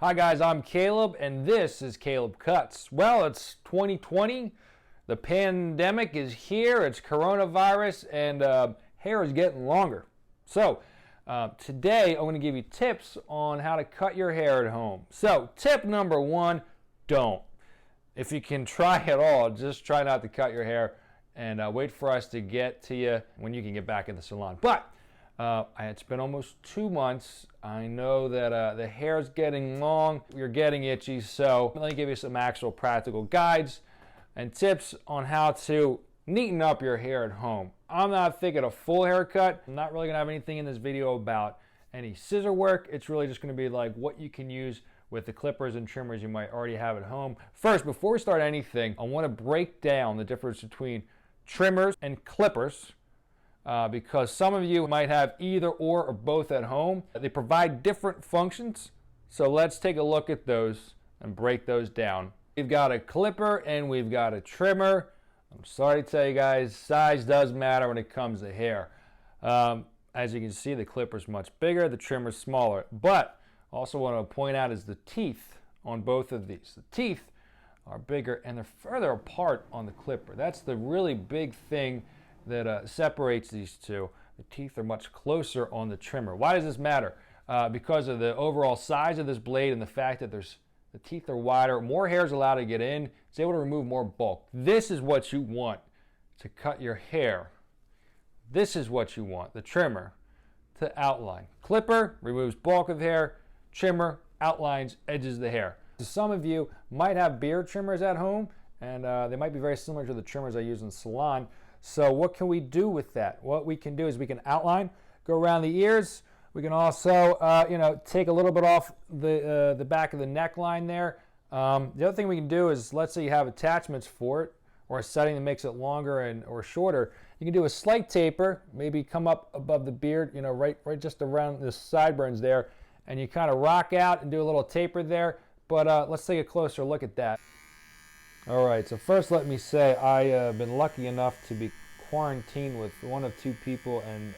Hi guys, I'm Caleb and this is Caleb Cuts. Well, it's 2020. The pandemic is here. It's coronavirus and hair is getting longer. So today I'm going to give you tips on how to cut your hair at home. So tip number one, don't. If you can try at all, just try not to cut your hair and wait for us to get to you when you can get back in the salon. But it's been almost 2 months. I know that the hair is getting long, you're getting itchy, so let me give you some actual practical guides and tips on how to neaten up your hair at home. I'm not thinking a full haircut. I'm not really gonna have anything in this video about any scissor work. It's really just gonna be like what you can use with the clippers and trimmers you might already have at home. First, before we start anything, I wanna break down the difference between trimmers and clippers. Because some of you might have either or both at home. They provide different functions, so let's take a look at those and break those down. We've got a clipper and we've got a trimmer. I'm sorry to tell you guys, size does matter when it comes to hair. As you can see, the clipper's much bigger, the trimmer's smaller. But also what I want to point out is the teeth on both of these. The teeth are bigger and they're further apart on the clipper. That's the really big thing that separates these two. The teeth are much closer on the trimmer. Why does this matter? Because of the overall size of this blade and the fact that the teeth are wider, more hair is allowed to get in. It's able to remove more bulk. This is what you want to cut your hair. This is what you want, the trimmer, to outline. Clipper removes bulk of hair. Trimmer outlines edges of the hair. Some of you might have beard trimmers at home, and they might be very similar to the trimmers I use in the salon. So what can we do with that? What we can do is we can outline, go around the ears. We can also, take a little bit off the back of the neckline there. The other thing we can do is, let's say you have attachments for it, or a setting that makes it longer or shorter. You can do a slight taper, maybe come up above the beard, right just around the sideburns there, and you kind of rock out and do a little taper there. But let's take a closer look at that. All right, so first let me say I've been lucky enough to be quarantined with one of two people and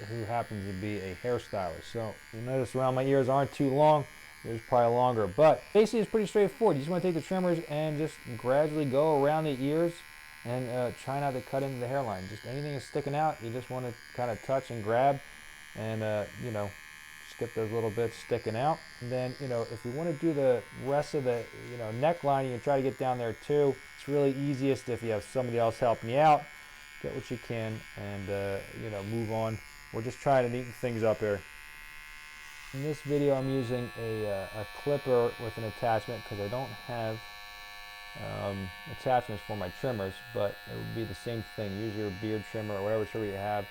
who happens to be a hairstylist. So you notice around my ears aren't too long, yours probably longer. But basically it's pretty straightforward. You just want to take the trimmers and just gradually go around the ears and try not to cut into the hairline. Just anything that's sticking out, you just want to kind of touch and grab and, just get those little bits sticking out. And then, if you want to do the rest of the, neckline, you can try to get down there too. It's really easiest if you have somebody else helping you out. Get what you can and, move on. We're just trying to neaten things up here. In this video, I'm using a clipper with an attachment because I don't have attachments for my trimmers, but it would be the same thing. Use your beard trimmer or whatever trimmer you have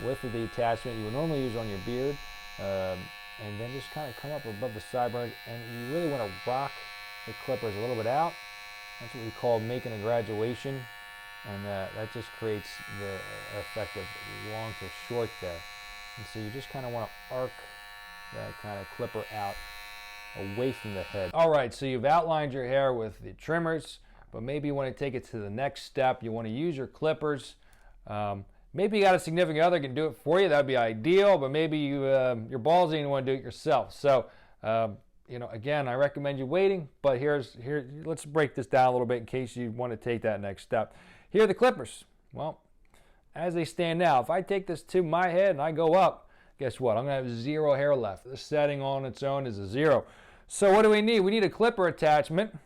with the attachment you would normally use on your beard. And then just kind of come up above the sideburns, and you really want to rock the clippers a little bit out. That's what we call making a graduation, and that just creates the effect of long to short there. And so you just kind of want to arc that kind of clipper out away from the head. All right, so you've outlined your hair with the trimmers, but maybe you want to take it to the next step. You want to use your clippers. Maybe you got a significant other can do it for you. That'd be ideal, but maybe you're ballsy and you want to do it yourself. So, again, I recommend you waiting, but let's break this down a little bit in case you want to take that next step. Here are the clippers. Well, as they stand now, if I take this to my head and I go up, guess what? I'm going to have zero hair left. The setting on its own is a 0. So what do we need? We need a clipper attachment,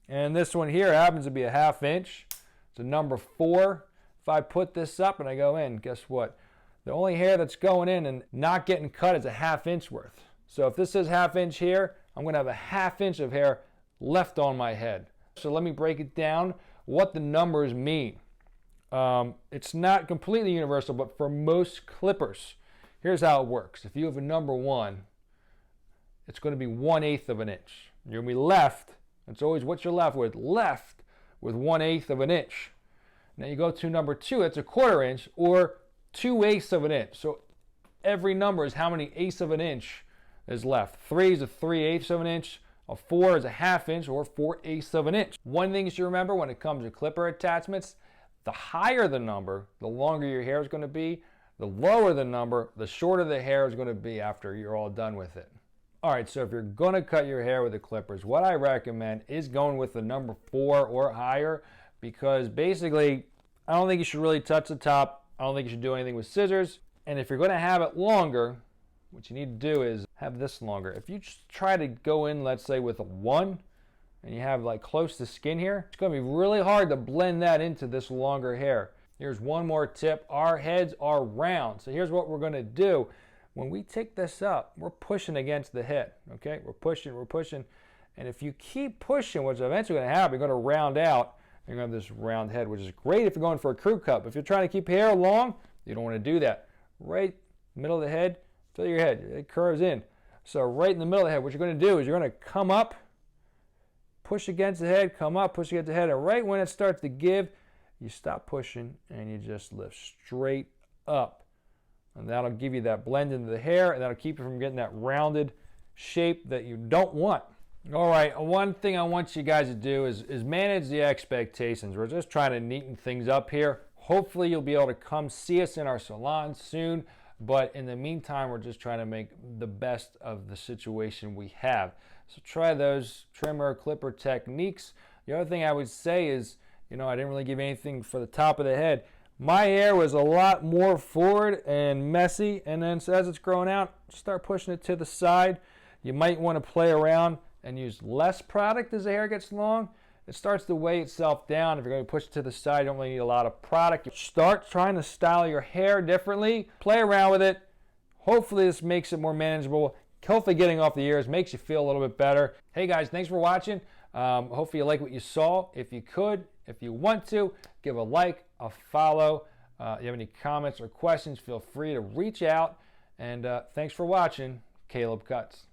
and this one here happens to be a 1/2 inch. It's a number 4. If I put this up and I go in, guess what? The only hair that's going in and not getting cut is a 1/2 inch worth. So if this says 1/2 inch here, I'm going to have a 1/2 inch of hair left on my head. So let me break it down, what the numbers mean. It's not completely universal, but for most clippers, here's how it works. If you have a number 1, it's going to be 1/8 of an inch. You're going to be left, it's always what you're left with 1/8 of an inch. Now you go to number 2, it's a 1/4 inch or 2/8 of an inch. So every number is how many eighths of an inch is left. 3 is a 3/8 of an inch. A 4 is a 1/2 inch or 4/8 of an inch. One thing you should remember when it comes to clipper attachments, the higher the number, the longer your hair is going to be. The lower the number, the shorter the hair is going to be after you're all done with it. All right, so if you're going to cut your hair with the clippers, what I recommend is going with the number 4 or higher, because basically, I don't think you should really touch the top. I don't think you should do anything with scissors. And if you're going to have it longer, what you need to do is have this longer. If you just try to go in, let's say, with a 1, and you have like close to skin here, it's going to be really hard to blend that into this longer hair. Here's one more tip. Our heads are round. So here's what we're going to do. When we take this up, we're pushing against the head, okay? We're pushing. And if you keep pushing, what's eventually going to happen, you're going to round out. You're going to have this round head, which is great if you're going for a crew cut. But if you're trying to keep hair long, you don't want to do that. Right middle of the head, feel your head. It curves in. So right in the middle of the head, what you're going to do is you're going to come up, push against the head, come up, push against the head. And right when it starts to give, you stop pushing and you just lift straight up. And that'll give you that blend into the hair, and that'll keep you from getting that rounded shape that you don't want. All right, one thing I want you guys to do is manage the expectations. We're just trying to neaten things up here. Hopefully you'll be able to come see us in our salon soon, but in the meantime, we're just trying to make the best of the situation we have. So try those trimmer clipper techniques. The other thing I would say is, I didn't really give anything for the top of the head. My hair was a lot more forward and messy, and then so as it's growing out, start pushing it to the side. You might want to play around and use less product as the hair gets long. It starts to weigh itself down. If you're going to push it to the side, you don't really need a lot of product. Start trying to style your hair differently. Play around with it. Hopefully this makes it more manageable. Hopefully getting off the ears makes you feel a little bit better. Hey guys, thanks for watching. Hopefully you like what you saw. If you want to, give a like, a follow. If you have any comments or questions, feel free to reach out. And thanks for watching Caleb Cuts.